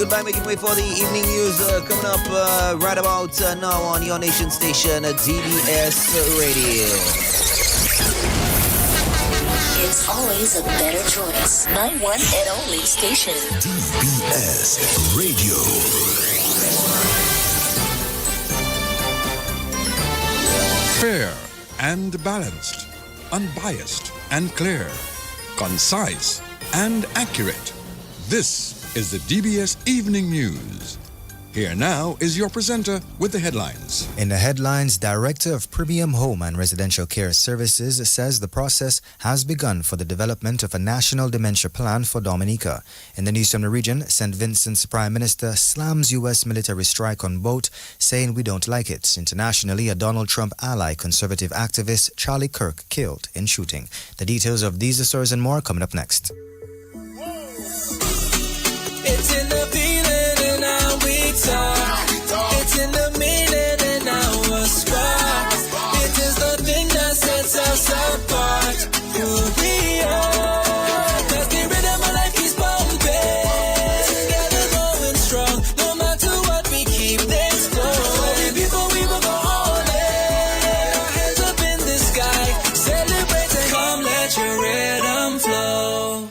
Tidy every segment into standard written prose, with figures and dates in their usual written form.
goodbye, making way for the evening news coming up right about now on your nation station at DBS Radio. It's always a better choice. My one and only station. DBS Radio. Fair and balanced, unbiased and clear, concise and accurate. This is the DBS Evening News. Here now is your presenter with the headlines. In the headlines, Director of Premium Home and Residential Care Services says the process has begun for the development of a national dementia plan for Dominica. In the news from the region, St. Vincent's Prime Minister slams U.S. military strike on boat, saying we don't like it. Internationally, a Donald Trump ally, conservative activist Charlie Kirk, killed in shooting. The details of these stories and more coming up next. It's in the feeling and how we talk. It's in the meaning and our spark. It is the thing that sets us apart. Who we are. 'Cause the rhythm of life is pumping. Together going strong. No matter what, we keep things going. Before we will go all in. Our hands up in the sky. Celebrate and come, let your rhythm flow.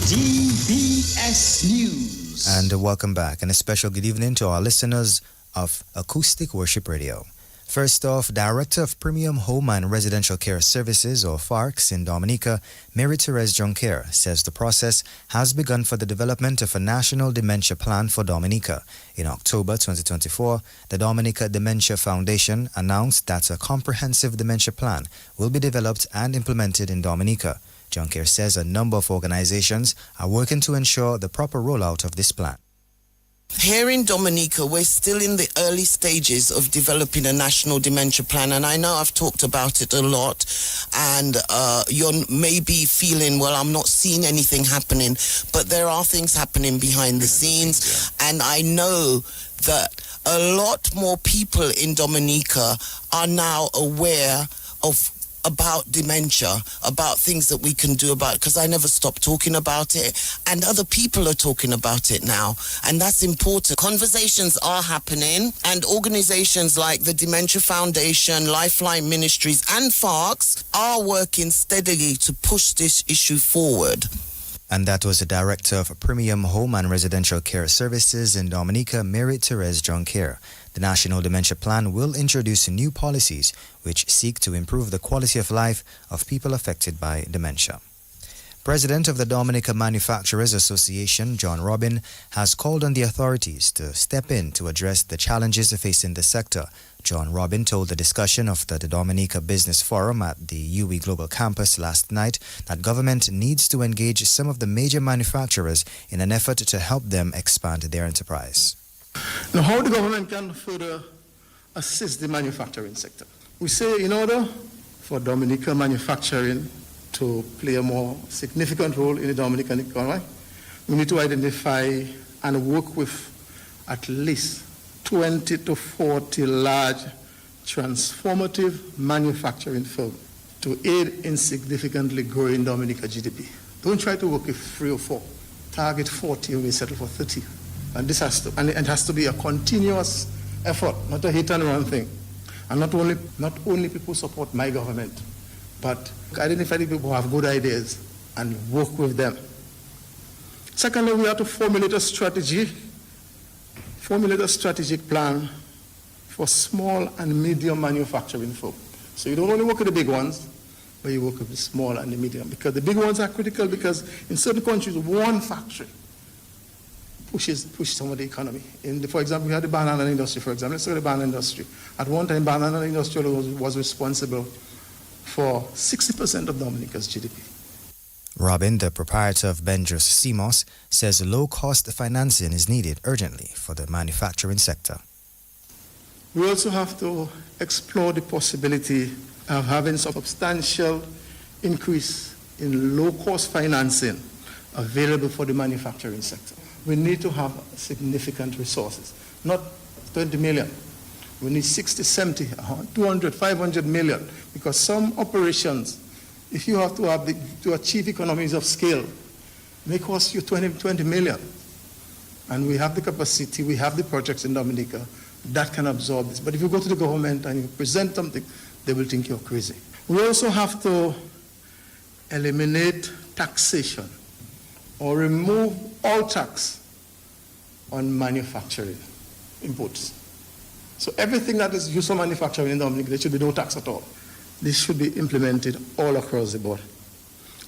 DBS News. And welcome back, and a special good evening to our listeners of Acoustic Worship Radio. First off, Director of Premium Home and Residential Care Services, or FARCS, in Dominica, Mary-Therese Jonker, says the process has begun for the development of a national dementia plan for Dominica. In October 2024, the Dominica Dementia Foundation announced that a comprehensive dementia plan will be developed and implemented in Dominica. Jonker says a number of organizations are working to ensure the proper rollout of this plan. Here in Dominica, we're still in the early stages of developing a national dementia plan, and I know I've talked about it a lot, and you're maybe feeling, well, I'm not seeing anything happening, but there are things happening behind the scenes, and I know that a lot more people in Dominica are now aware about dementia, about things that we can do about it, because I never stopped talking about it, and other people are talking about it now, and that's important. Conversations are happening, and organizations like the Dementia Foundation, Lifeline Ministries, and FARCS are working steadily to push this issue forward. And that was the Director of Premium Home and Residential Care Services in Dominica, Mary-Therese Jonker. The National Dementia Plan will introduce new policies which seek to improve the quality of life of people affected by dementia. President of the Dominica Manufacturers Association, John Robin, has called on the authorities to step in to address the challenges facing the sector. John Robin told the discussion of the Dominica Business Forum at the UE Global Campus last night that government needs to engage some of the major manufacturers in an effort to help them expand their enterprise. Now, how the government can further assist the manufacturing sector? We say in order for Dominica manufacturing to play a more significant role in the Dominican economy, we need to identify and work with at least 20 to 40 large transformative manufacturing firms to aid in significantly growing Dominica GDP. Don't try to work with 3 or 4. Target 40 and we settle for 30. And this has to be a continuous effort, not a hit and run thing. And not only people support my government, but identify the people who have good ideas and work with them. Secondly, we have to formulate a strategic plan for small and medium manufacturing firms. So you don't only work with the big ones, but you work with the small and the medium, because the big ones are critical, because in certain countries, one factory pushes some of the economy. For example, we had the banana industry, for example. Let's look at the banana industry. At one time, banana industry was responsible for 60% of Dominica's GDP. Robin, the proprietor of Benjos CMOS, says low-cost financing is needed urgently for the manufacturing sector. We also have to explore the possibility of having some substantial increase in low-cost financing available for the manufacturing sector. We need to have significant resources, not 20 million. We need 60, 70, 200, 500 million, because some operations, if you have to achieve economies of scale, may cost you 20 million. And we have the capacity, we have the projects in Dominica that can absorb this. But if you go to the government and you present something, they will think you're crazy. We also have to eliminate taxation or remove all tax on manufacturing inputs. So everything that is used for manufacturing in Dominica, there should be no tax at all. This should be implemented all across the board.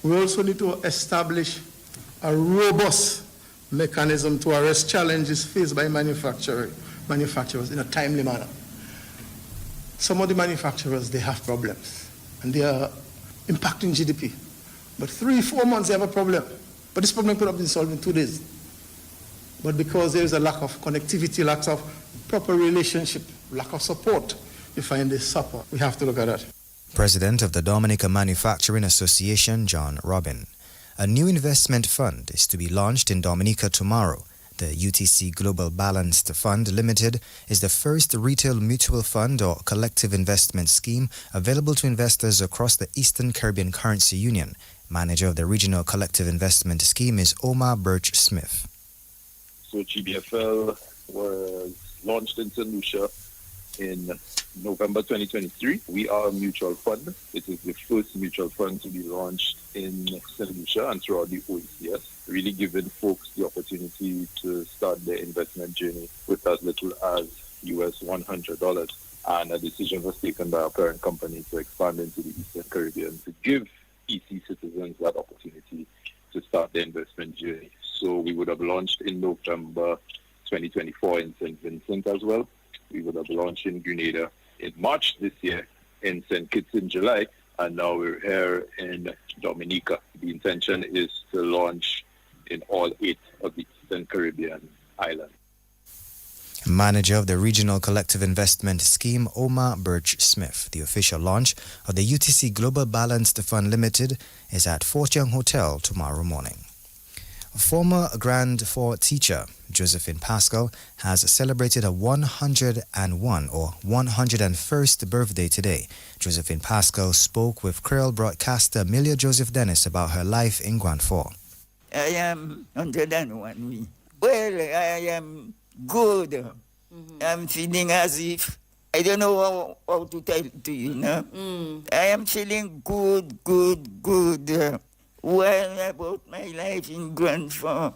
We also need to establish a robust mechanism to arrest challenges faced by manufacturers in a timely manner. Some of the manufacturers, they have problems, and they are impacting GDP. But 3-4 months, they have a problem. But this problem could have been solved in 2 days. But because there is a lack of connectivity, lack of proper relationship, lack of support, you find this suffer. We have to look at that. President of the Dominica Manufacturing Association, John Robin. A new investment fund is to be launched in Dominica tomorrow. The UTC Global Balanced Fund Limited is the first retail mutual fund or collective investment scheme available to investors across the Eastern Caribbean Currency Union. Manager of the Regional Collective Investment Scheme is Omar Birch-Smith. So GBFL was launched in St. Lucia in November 2023. We are a mutual fund. It is the first mutual fund to be launched in St. Lucia and throughout the OECS, really giving folks the opportunity to start their investment journey with as little as US $100. And a decision was taken by our parent company to expand into the Eastern Caribbean to give EC citizens that opportunity to start their investment journey. So we would have launched in November 2024 in St. Vincent as well. We would have launched in Grenada in March this year, in St. Kitts in July, and now we're here in Dominica. The intention is to launch in all 8 of the Eastern Caribbean islands. Manager of the Regional Collective Investment Scheme, Omar Birch-Smith. The official launch of the UTC Global Balanced Fund Limited is at Fort Young Hotel tomorrow morning. Former Grand 4 teacher Josephine Pascal has celebrated her 101 or 101st birthday today. Josephine Pascal spoke with Creole broadcaster Amelia Joseph Dennis about her life in Grand 4. I am 101. Well, I am good. I'm feeling as if, I don't know how to tell it to you, no? I am feeling good. Well, about my life in Grand Fort,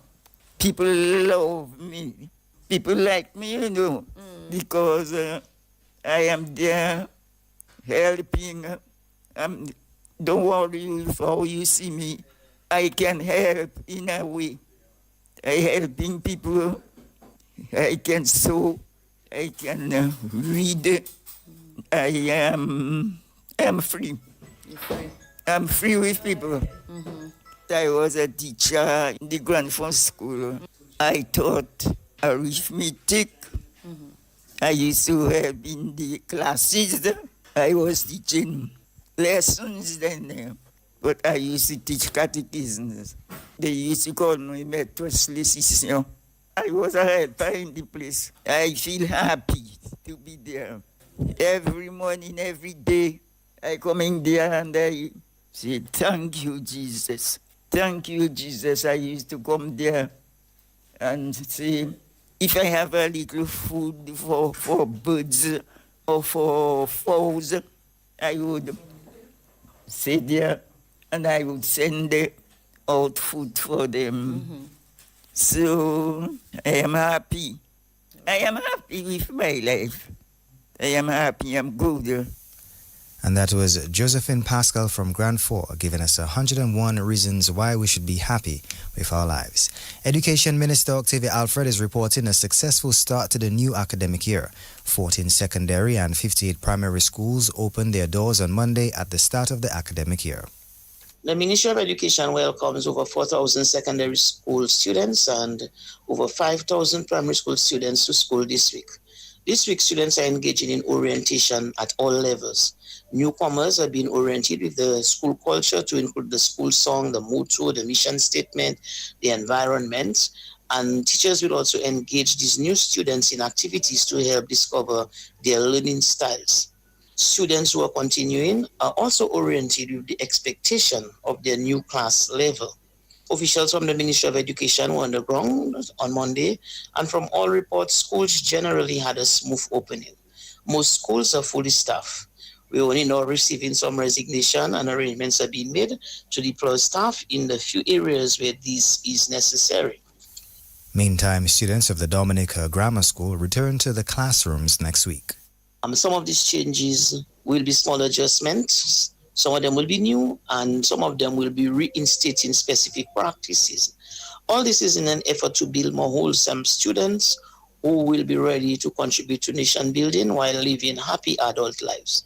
people love me. People like me, you know, because I am there helping. Don't worry how you see me. I can help in a way. I helping people. I can sew. I can read. I am free. You're free. I'm free with people. I was a teacher in the Grand Fort School. I taught arithmetic. I used to help in the classes. I was teaching lessons then, but I used to teach catechisms. They used to call me Maîtresse Lécition. I was a helper in the place. I feel happy to be there. Every morning, every day, I come in there and I say, thank you, Jesus. Thank you, Jesus. I used to come there and say, if I have a little food for birds or for fowls, I would sit there and I would send out food for them. So I am happy. I am happy with my life. I am happy. I'm good. And that was Josephine Pascal from Grand 4 giving us 101 reasons why we should be happy with our lives. Education Minister Octavia Alfred is reporting a successful start to the new academic year. 14 secondary and 58 primary schools opened their doors on Monday at the start of the academic year. The Ministry of Education welcomes over 4,000 secondary school students and over 5,000 primary school students to school this week. This week, students are engaging in orientation at all levels. Newcomers are being oriented with the school culture to include the school song, the motto, the mission statement, the environment, and teachers will also engage these new students in activities to help discover their learning styles. Students who are continuing are also oriented with the expectation of their new class level. Officials from the Ministry of Education were on the ground on Monday, and from all reports, schools generally had a smooth opening. Most schools are fully staffed. We're only now receiving some resignation, and arrangements are being made to deploy staff in the few areas where this is necessary. Meantime, students of the Dominica Grammar School return to the classrooms next week. Some of these changes will be small adjustments. Some of them will be new, and some of them will be reinstating specific practices. All this is in an effort to build more wholesome students who will be ready to contribute to nation building while living happy adult lives.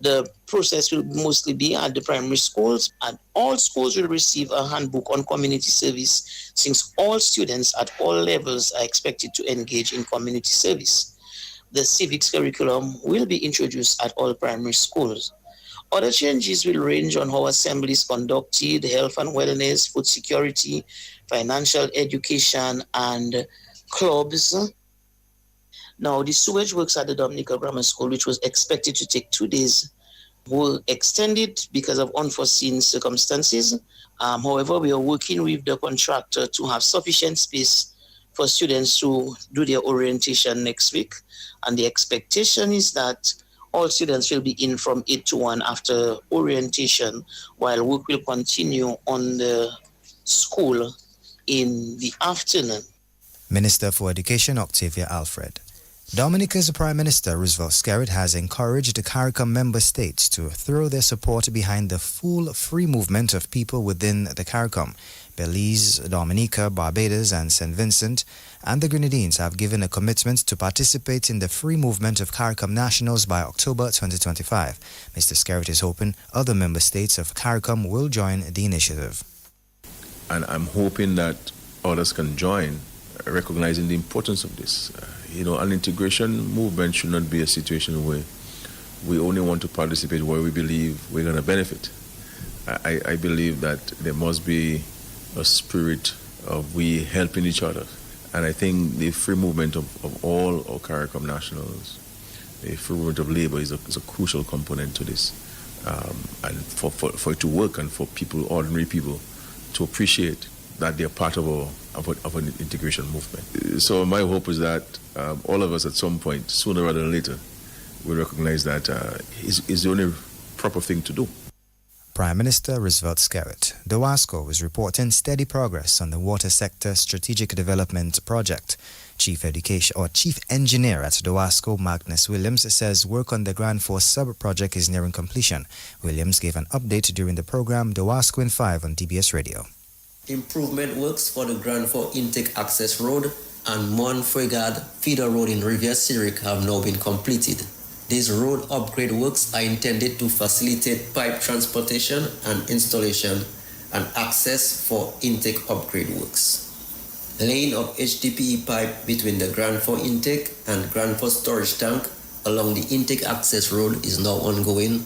The process will mostly be at the primary schools, and all schools will receive a handbook on community service, since all students at all levels are expected to engage in community service. The civics curriculum will be introduced at all primary schools. Other changes will range on how assembly is conducted, health and wellness, food security, financial education, and clubs. Now, the sewage works at the Dominica Grammar School, which was expected to take 2 days, were extended because of unforeseen circumstances. However, we are working with the contractor to have sufficient space for students to do their orientation next week. And the expectation is that all students will be in from 8 to 1 after orientation, while work will continue on the school in the afternoon. Minister for Education Octavia Alfred. Dominica's Prime Minister Roosevelt Skerrit has encouraged the CARICOM member states to throw their support behind the full free movement of people within the CARICOM. Belize, Dominica, Barbados and St. Vincent and the Grenadines have given a commitment to participate in the free movement of CARICOM nationals by October 2025. Mr. Skerrit is hoping other member states of CARICOM will join the initiative. And I'm hoping that others can join, recognizing the importance of this. An integration movement should not be a situation where we only want to participate where we believe we're going to benefit. I believe that there must be a spirit of we helping each other. And I think the free movement of all our CARICOM nationals, the free movement of labor is a crucial component to this. And for it to work and for people, ordinary people, to appreciate that they're part of an integration movement. So my hope is that all of us at some point, sooner rather than later, will recognize that is the only proper thing to do. Prime Minister Roosevelt Skerrit. DOWASCO is reporting steady progress on the water sector strategic development project. Chief Engineer at DOWASCO, Magnus Williams, says work on the Grand Force sub-project is nearing completion. Williams gave an update during the program DOWASCO in 5 on DBS Radio. Improvement works for the Grand Forks Intake Access Road and Montfregard Feeder Road in Rivière Syriac have now been completed. These road upgrade works are intended to facilitate pipe transportation and installation and access for intake upgrade works. Laying of HDPE pipe between the Grand Forks Intake and Grand Forks Storage Tank along the Intake Access Road is now ongoing,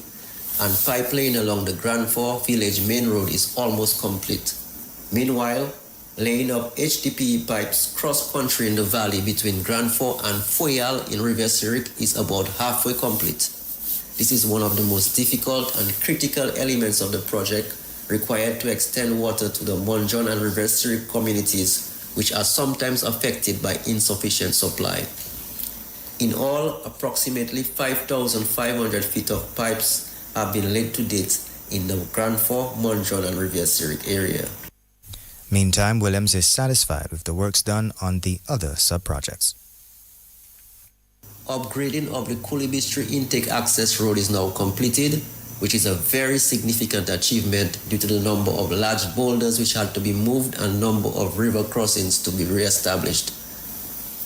and pipe laying along the Grand Forks Village Main Road is almost complete. Meanwhile, laying of HDPE pipes cross-country in the valley between Grand Forks and Foyal in Rivière Syriac is about halfway complete. This is one of the most difficult and critical elements of the project required to extend water to the Monjon and Rivière Syriac communities, which are sometimes affected by insufficient supply. In all, approximately 5,500 feet of pipes have been laid to date in the Grand Forks, Monjon and Rivière Syriac area. Meantime, Williams is satisfied with the works done on the other sub-projects. Upgrading of the Kulibi Street Intake Access Road is now completed, which is a very significant achievement due to the number of large boulders which had to be moved and number of river crossings to be re-established.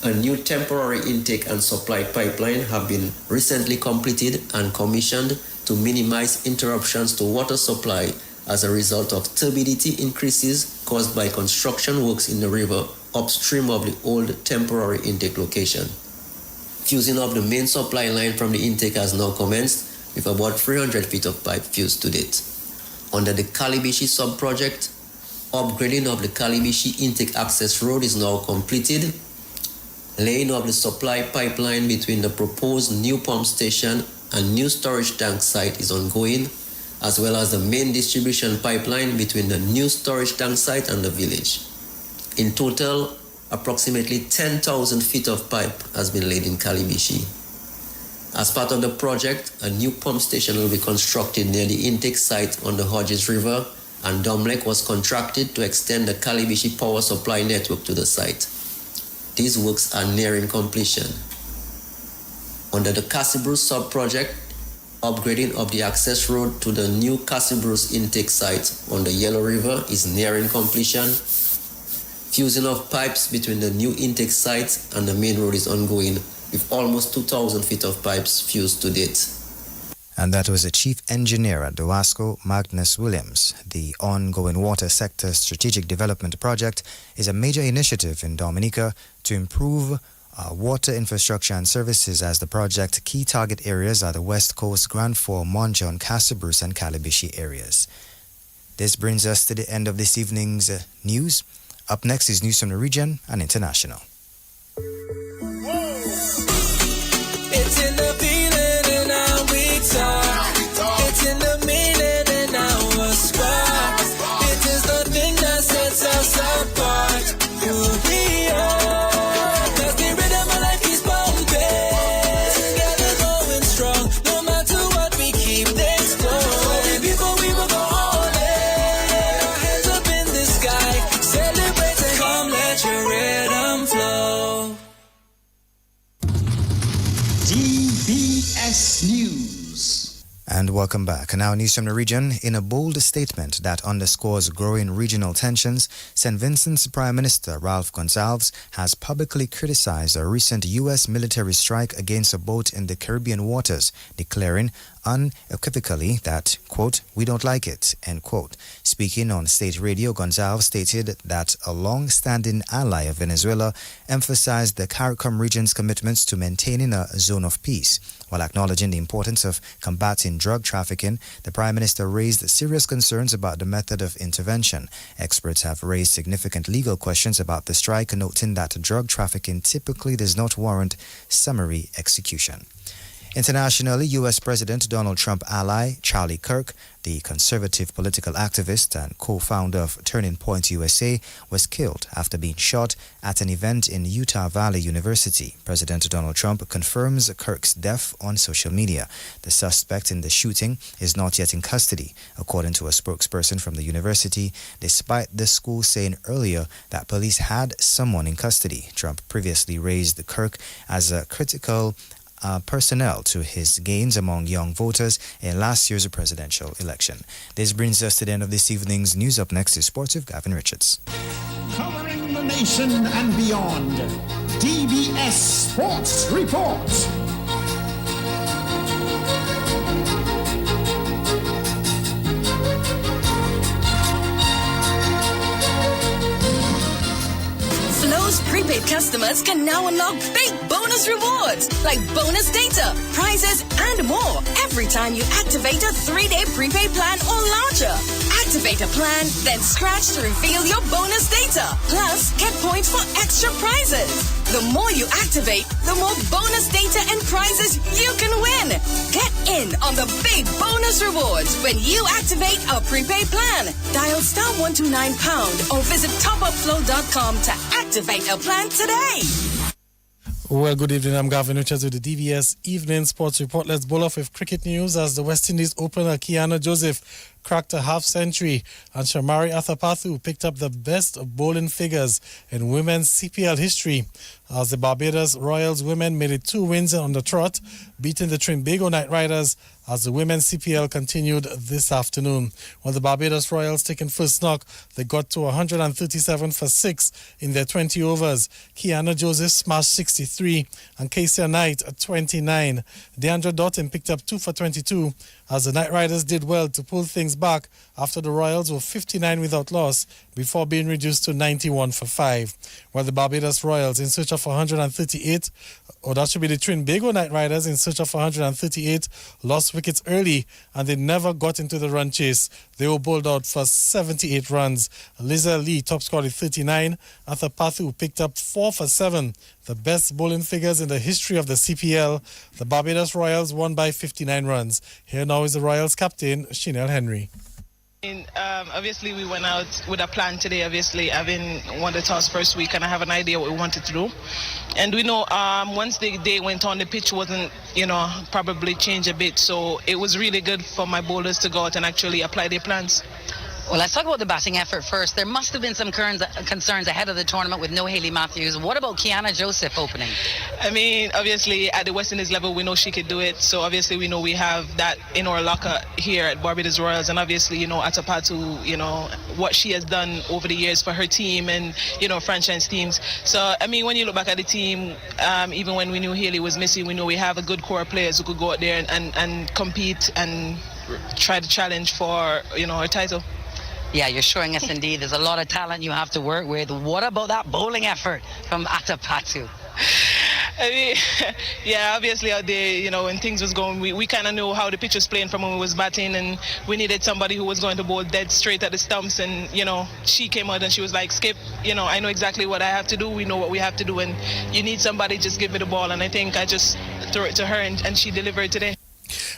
A new temporary intake and supply pipeline have been recently completed and commissioned to minimize interruptions to water supply as a result of turbidity increases caused by construction works in the river upstream of the old temporary intake location. Fusing of the main supply line from the intake has now commenced, with about 300 feet of pipe fused to date. Under the Kalibishi sub-project, upgrading of the Kalibishi Intake Access Road is now completed. Laying of the supply pipeline between the proposed new pump station and new storage tank site is ongoing, as well as the main distribution pipeline between the new storage tank site and the village. In total, approximately 10,000 feet of pipe has been laid in Kalibishi. As part of the project, a new pump station will be constructed near the intake site on the Hodges River, and Domlec was contracted to extend the Kalibishi power supply network to the site. These works are nearing completion. Under the Cassibruce sub-project, upgrading of the access road to the new Cassibruce intake site on the Yellow River is nearing completion. Fusing of pipes between the new intake site and the main road is ongoing, with almost 2,000 feet of pipes fused to date. And that was the Chief Engineer at DOASCO, Magnus Williams. The ongoing Water Sector Strategic Development Project is a major initiative in Dominica to improve water infrastructure and services, as the project key target areas are the West Coast, Grand Forks, Mont John, Cassibruce and Kalibishi areas. This brings us to the end of this evening's news. Up next is news from the region and international. It's in the feeling and how we talk. It's in the meaning and our spark. It is the thing that sets us apart. Who we are. Cause the rhythm of life is pumping. Together going strong. No matter what, we keep things going. Before we will go all in. Hands up in the sky. Celebrate and come let your rhythm flow. DBS News. And welcome back. Now news from the region. In a bold statement that underscores growing regional tensions, St. Vincent's Prime Minister Ralph Gonsalves has publicly criticized a recent U.S. military strike against a boat in the Caribbean waters, declaring unequivocally that, quote, "we don't like it," end quote. Speaking on state radio, Gonsalves stated that a long-standing ally of Venezuela emphasized the CARICOM region's commitments to maintaining a zone of peace. While acknowledging the importance of combating drug trafficking, the Prime Minister raised serious concerns about the method of intervention. Experts have raised significant legal questions about the strike, noting that drug trafficking typically does not warrant summary execution. Internationally, U.S. President Donald Trump ally Charlie Kirk, the conservative political activist and co-founder of Turning Point USA, was killed after being shot at an event in Utah Valley University. President Donald Trump confirms Kirk's death on social media. The suspect in the shooting is not yet in custody, according to a spokesperson from the university, despite the school saying earlier that police had someone in custody. Trump previously raised Kirk as a critical personnel to his gains among young voters in last year's presidential election. This brings us to the end of this evening's news. Up next is Sports with Gavin Richards. Covering the nation and beyond, DBS Sports Report. Flow's prepaid customers can now unlock big bonus rewards like bonus data, prizes, and more every time you activate a 3-day prepaid plan or larger. Activate a plan, then scratch to reveal your bonus data. Plus, get points for extra prizes. The more you activate, the more bonus data and prizes you can win. Get in on the big bonus rewards when you activate a prepaid plan. Dial *129# or visit topupflow.com to activate a plan today. Well, good evening. I'm Gavin Richards with the DBS Evening Sports Report. Let's bowl off with cricket news as the West Indies opener Kiana Joseph cracked a half-century and Shamari Athapathu picked up the best bowling figures in women's CPL history as the Barbados Royals women made it 2 wins on the trot, beating the Trinbago Knight Riders as the women's CPL continued this afternoon. While the Barbados Royals taking first knock, they got to 137 for 6 in their 20 overs. Kiana Joseph smashed 63 and Kesia Knight at 29. Deandra Doughton picked up 2 for 22 as the Knight Riders did well to pull things back after the Royals were 59 without loss before being reduced to 91 for 5. While the Barbados Royals, in search of of 138. Or that should be the Trinbago Knight Riders in search of 138, lost wickets early, and they never got into the run chase. They were bowled out for 78 runs. Liza Lee top scored with 39. Arthur Pathu picked up 4 for 7, the best bowling figures in the history of the CPL. The Barbados Royals won by 59 runs. Here now is the Royals captain, Chanel Henry. Obviously, we went out with a plan today. Obviously, having won the toss first week, and I have an idea what we wanted to do. And we know once the day went on, the pitch wasn't, probably changed a bit. So it was really good for my bowlers to go out and actually apply their plans. Well, let's talk about the batting effort first. There must have been some concerns ahead of the tournament with no Hayley Matthews. What about Kiana Joseph opening? I mean, obviously, at the West Indies level, we know she could do it. So, obviously, we know we have that in our locker here at Barbados Royals. And, obviously, Atapatu, what she has done over the years for her team and, franchise teams. So, I mean, when you look back at the team, even when we knew Hayley was missing, we know we have a good core of players who could go out there and compete and try to challenge for, her title. Yeah, you're showing us indeed there's a lot of talent you have to work with. What about that bowling effort from Atapatu? I mean, yeah, obviously out there, when things was going, we kind of knew how the pitch was playing from when we was batting, and we needed somebody who was going to bowl dead straight at the stumps. And, she came out and she was like, Skip, I know exactly what I have to do. We know what we have to do. And you need somebody, just give me the ball. And I think I just threw it to her and she delivered today.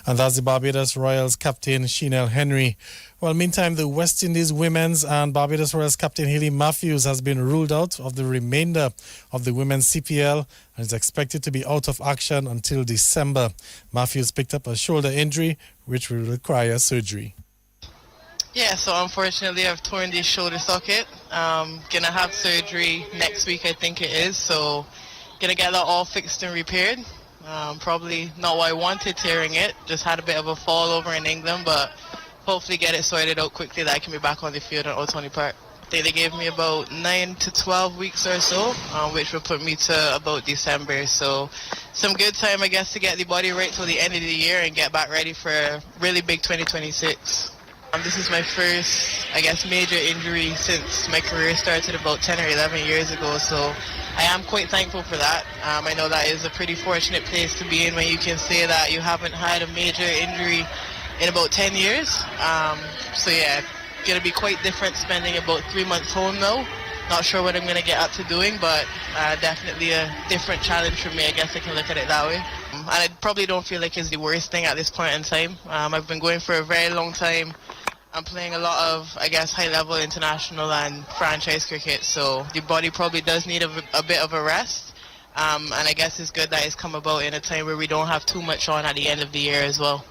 And that's the Barbados Royals captain, Chanel Henry. Well, meantime, the West Indies women's and Barbados Royals captain Hayley Matthews has been ruled out of the remainder of the women's CPL and is expected to be out of action until December. Matthews picked up a shoulder injury, which will require surgery. Yeah, so unfortunately I've torn the shoulder socket. Gonna have surgery next week, I think it is. So gonna get that all fixed and repaired. Probably not what I wanted, tearing it. Just had a bit of a fall over in England, but hopefully get it sorted out quickly that I can be back on the field at Old Tony Park. I think they gave me about 9 to 12 weeks or so, which will put me to about December. So some good time, I guess, to get the body right till the end of the year and get back ready for a really big 2026. This is my first, I guess, major injury since my career started about 10 or 11 years ago. So I am quite thankful for that. I know that is a pretty fortunate place to be in when you can say that you haven't had a major injury in about 10 years. So yeah, going to be quite different spending about 3 months home now. Not sure what I'm going to get up to doing, but definitely a different challenge for me. I guess I can look at it that way. And I probably don't feel like it's the worst thing at this point in time. I've been going for a very long time. I'm playing a lot of, I guess, high-level international and franchise cricket, so the body probably does need a bit of a rest. And I guess it's good that it's come about in a time where we don't have too much on at the end of the year as well.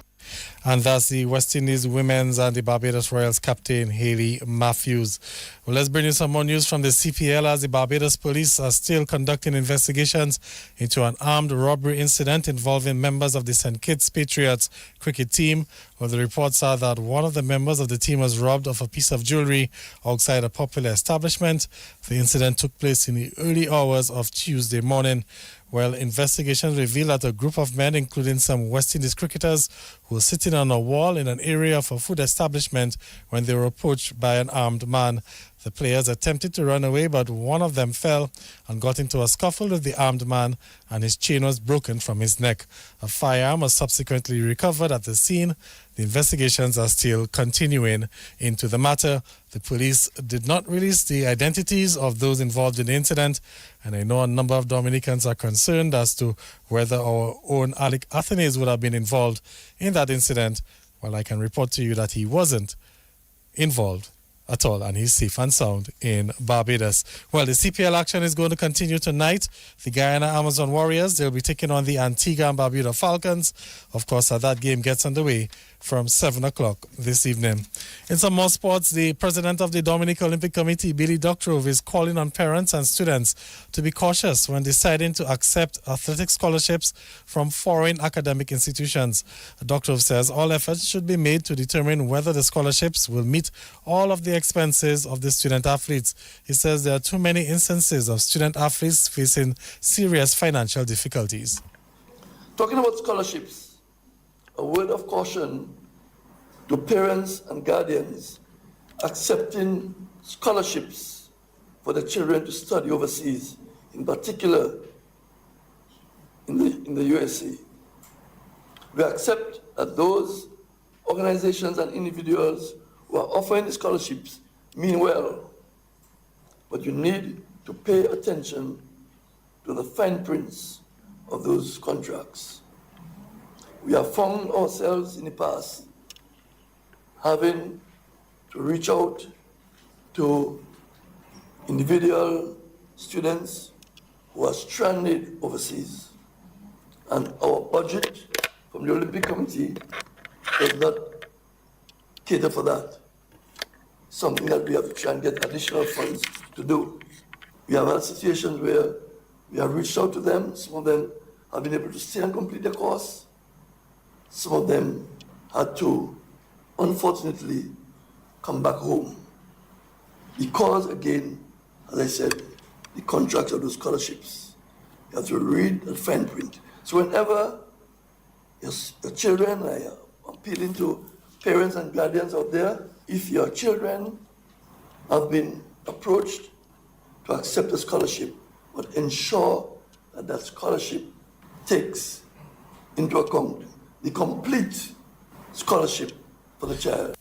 And that's the West Indies women's and the Barbados Royals captain, Hayley Matthews. Well, let's bring you some more news from the CPL as the Barbados police are still conducting investigations into an armed robbery incident involving members of the St. Kitts Patriots cricket team. Well, the reports are that one of the members of the team was robbed of a piece of jewelry outside a popular establishment. The incident took place in the early hours of Tuesday morning. Well, investigations reveal that a group of men, including some West Indies cricketers, were sitting on a wall in an area of a food establishment when they were approached by an armed man. The players attempted to run away, but one of them fell and got into a scuffle with the armed man, and his chain was broken from his neck. A firearm was subsequently recovered at the scene. The investigations are still continuing into the matter. The police did not release the identities of those involved in the incident, and I know a number of Dominicans are concerned as to whether our own Alec Athenes would have been involved in that incident. Well, I can report to you that he wasn't involved at all, and he's safe and sound in Barbados. Well, the CPL action is going to continue tonight. The Guyana Amazon Warriors, they'll be taking on the Antigua and Barbuda Falcons. Of course, that game gets underway from 7 o'clock this evening. In some more sports, the president of the Dominican Olympic Committee, Billy Doctrove, is calling on parents and students to be cautious when deciding to accept athletic scholarships from foreign academic institutions. Doctrove says all efforts should be made to determine whether the scholarships will meet all of the expenses of the student athletes. He says there are too many instances of student athletes facing serious financial difficulties. Talking about scholarships, a word of caution to parents and guardians accepting scholarships for their children to study overseas in particular in the USA. We accept that those organizations and individuals who are offering the scholarships mean well, but you need to pay attention to the fine prints of those contracts. We have found ourselves in the past having to reach out to individual students who are stranded overseas, and our budget from the Olympic Committee does not cater for that. Something that we have to try and get additional funds to do. We have had situations where we have reached out to them. Some of them have been able to stay and complete their course. Some of them had to, unfortunately, come back home. Because, again, as I said, the contracts of those scholarships, you have to read the fine print. So whenever your children, I am appealing to parents and guardians out there, if your children have been approached to accept a scholarship, but ensure that that scholarship takes into account the complete scholarship for the child.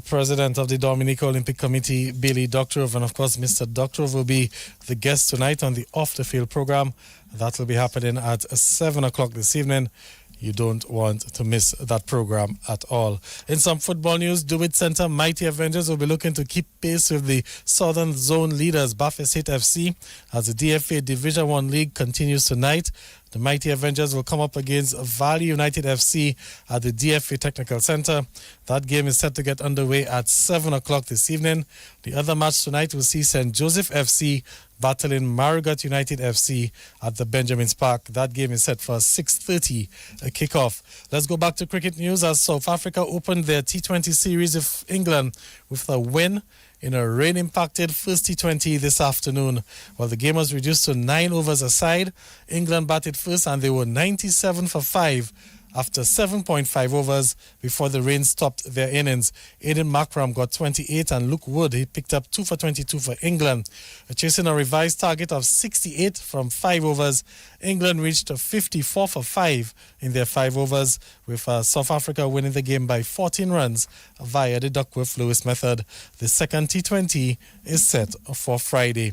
President of the Dominica Olympic Committee, Billy Doctorov, and of course, Mr. Doctorov will be the guest tonight on the Off the Field program. That will be happening at 7 o'clock this evening. You don't want to miss that program at all. In some football news, DeWitt Center Mighty Avengers will be looking to keep pace with the Southern Zone leaders, Baffin's FC, as the DFA Division 1 League continues tonight. The Mighty Avengers will come up against Valley United FC at the DFA Technical Center. That game is set to get underway at 7 o'clock this evening. The other match tonight will see St. Joseph FC battling Marigot United FC at the Benjamin's Park. That game is set for 6:30 kickoff. Let's go back to cricket news as South Africa opened their T20 series of England with a win in a rain-impacted first T20 this afternoon. While the game was reduced to 9 overs aside, England batted first and they were 97 for 5 after 7.5 overs before the rain stopped their innings. Aidan Markram got 28 and Luke Wood, he picked up 2 for 22 for England. Chasing a revised target of 68 from 5 overs, England reached 54 for 5 in their 5 overs, with South Africa winning the game by 14 runs via the Duckworth-Lewis method. The second T20 is set for Friday.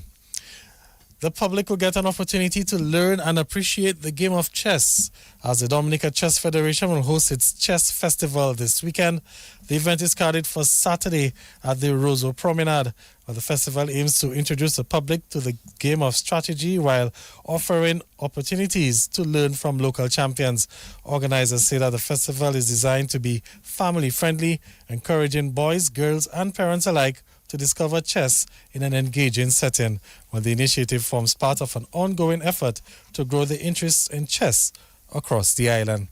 The public will get an opportunity to learn and appreciate the game of chess as the Dominica Chess Federation will host its chess festival this weekend. The event is scheduled for Saturday at the Roseau Promenade. The festival aims to introduce the public to the game of strategy while offering opportunities to learn from local champions. Organizers say that the festival is designed to be family-friendly, encouraging boys, girls, and parents alike to discover chess in an engaging setting. Well, the initiative forms part of an ongoing effort to grow the interest in chess across the island.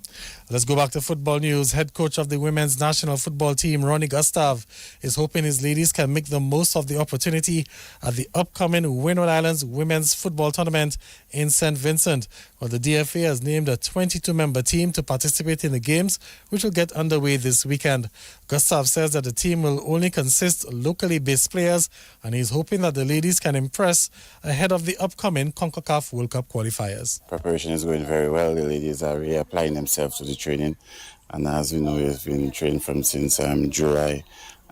Let's go back to football news. Head coach of the women's national football team, Ronnie Gustav, is hoping his ladies can make the most of the opportunity at the upcoming Windward Islands Women's Football Tournament in St. Vincent. Well, the DFA has named a 22-member team to participate in the games, which will get underway this weekend. Gustav says that the team will only consist of locally based players, and he's hoping that the ladies can impress ahead of the upcoming CONCACAF World Cup qualifiers. Preparation is going very well. The ladies are really applying themselves to the training, and as we know, we've been training from since July,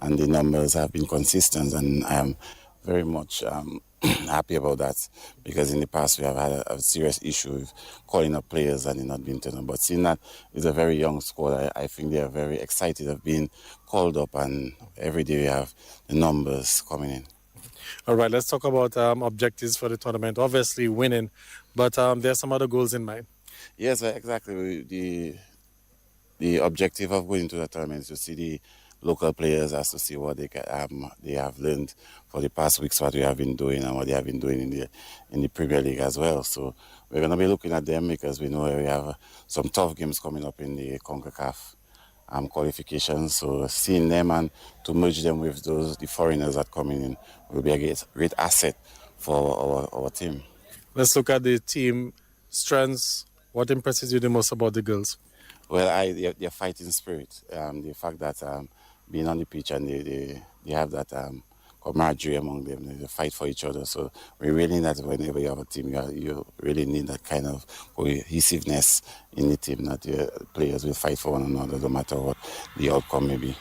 and the numbers have been consistent, and I am very much happy about that, because in the past we have had a serious issue with calling up players and it not being turned on. But seeing that it's a very young squad, I think they are very excited of being called up, and every day we have the numbers coming in. All right, let's talk about objectives for the tournament. Obviously winning, but there are some other goals in mind. Yes, exactly. The objective of going to the tournament is to see the local players, as to see what they have learned for the past weeks, what we have been doing and what they have been doing in the Premier League as well. So we're going to be looking at them, because we know we have some tough games coming up in the CONCACAF qualifications. So seeing them and to merge them with the foreigners that coming in will be a great asset for our team. Let's look at the team strengths. What impresses you the most about the girls? Well, their fighting spirit, the fact that being on the pitch and they have that camaraderie among them. They fight for each other. So we really need that whenever you have a team, you really need that kind of cohesiveness in the team, that your players will fight for one another no matter what the outcome may be.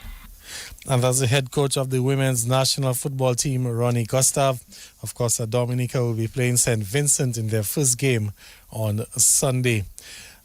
And that's the head coach of the women's national football team, Ronnie Gustav. Of course, Dominica will be playing St. Vincent in their first game on Sunday.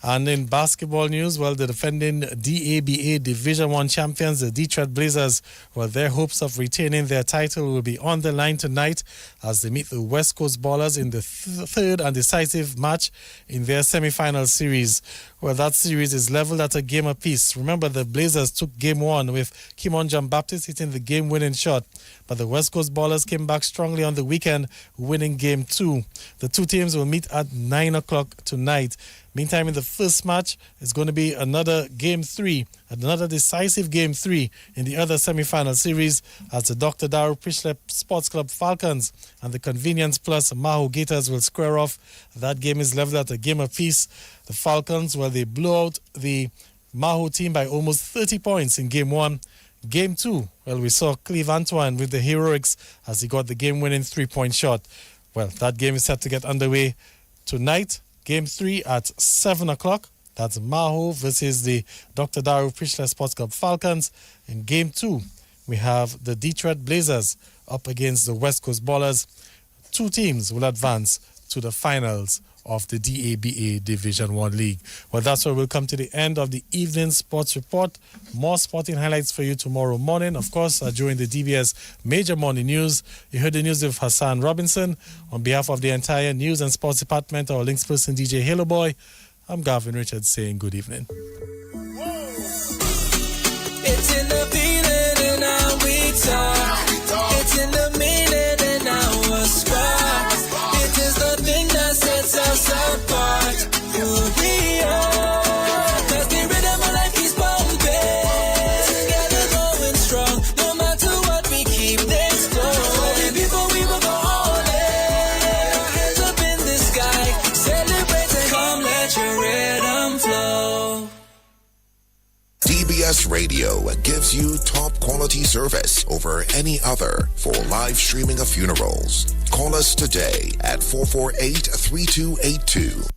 And in basketball news, well, the defending DABA Division 1 champions, the Detroit Blazers, well, their hopes of retaining their title will be on the line tonight as they meet the West Coast Ballers in the third and decisive match in their semi-final series. Well, that series is leveled at a game apiece. Remember, the Blazers took game 1 with Kimon Jean-Baptiste hitting the game-winning shot, but the West Coast Ballers came back strongly on the weekend, winning game 2. The two teams will meet at 9 o'clock tonight. Meantime, in the first match, it's going to be another game 3, another decisive game 3 in the other semi-final series as the Dr. Daru Prischlep Sports Club Falcons and the Convenience Plus Maho Gators will square off. That game is leveled at a game apiece. The Falcons, well, they blew out the Maho team by almost 30 points in game 1. Game 2, well, we saw Cleve Antoine with the heroics as he got the game-winning 3-point shot. Well, that game is set to get underway tonight. Game 3 at 7 o'clock. That's Maho versus the Dr. Daru Prischler Sports Club Falcons. In Game 2, we have the Detroit Blazers up against the West Coast Ballers. Two teams will advance to the finals of the DABA Division 1 League. Well, that's where we'll come to the end of the evening sports report. More sporting highlights for you tomorrow morning. Of course, during the DBS Major Morning News, you heard the news with Hassan Robinson. On behalf of the entire news and sports department, our links person, DJ Halo Boy, I'm Gavin Richards saying good evening. It's in the feeling and how we talk. It's in the meaning and our spark. It is the thing that sets us apart. Who we are. 'Cause the rhythm of life keeps pumping. Together going strong. No matter what, we keep things flowing. Before we will go all in. Hands up in the sky. Celebrate and come let your rhythm flow. DBS Radio gives you top quality service over any other for live streaming of funerals. Call us today at 448-3282.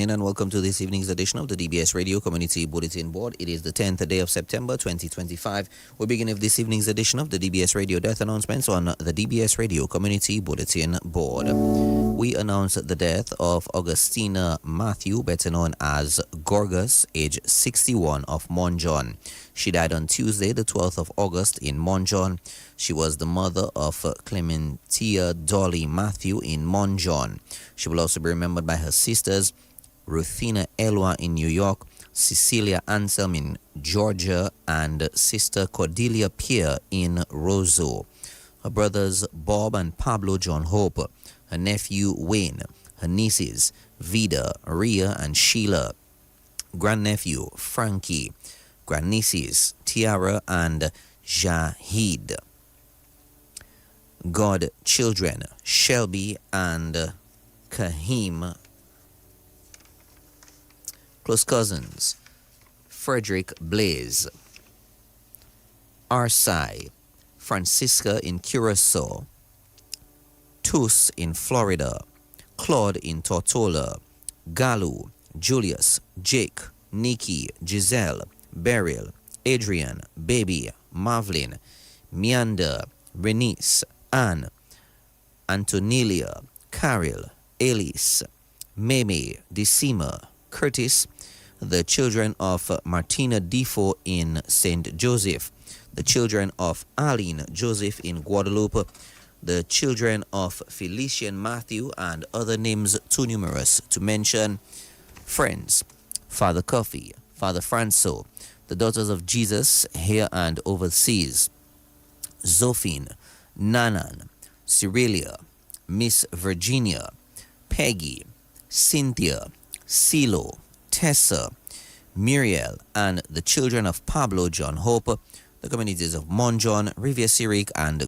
And welcome to this evening's edition of the DBS Radio Community Bulletin Board. It is the 10th day of September 2025. We begin with this evening's edition of the DBS Radio death announcements on the DBS Radio Community Bulletin Board. We announce the death of Augustina Matthew, better known as Gorgas, age 61, of Monjon. She died on Tuesday, the 12th of August in Monjon. She was the mother of Clementia Dolly Matthew in Monjon. She will also be remembered by her sisters, Ruthina Elwa in New York, Cecilia Anselm in Georgia, and Sister Cordelia Pierre in Roseau. Her brothers Bob and Pablo John Hope, her nephew Wayne, her nieces Vida, Rhea, and Sheila, grandnephew Frankie, grandnieces Tiara and Jahid, godchildren Shelby and Kahim, close cousins Frederick Blaze, Arsai, Francisca in Curacao, Tus in Florida, Claude in Tortola, Galu, Julius, Jake, Nikki, Giselle, Beryl, Adrian, Baby, Marvlin, Meander, Renice, Anne, Antonelia, Carol, Elise, Meme, Decima, Curtis, the children of Martina Defoe in St. Joseph, the children of Aline Joseph in Guadalupe, the children of Felician Matthew, and other names too numerous to mention. Friends, Father Coffey, Father Franco, the Daughters of Jesus here and overseas, Zophine, Nanan, Cyrilia, Miss Virginia, Peggy, Cynthia, Silo, Tessa, Muriel, and the children of Pablo John Hope, the communities of Monjon, Riviera Sirik, and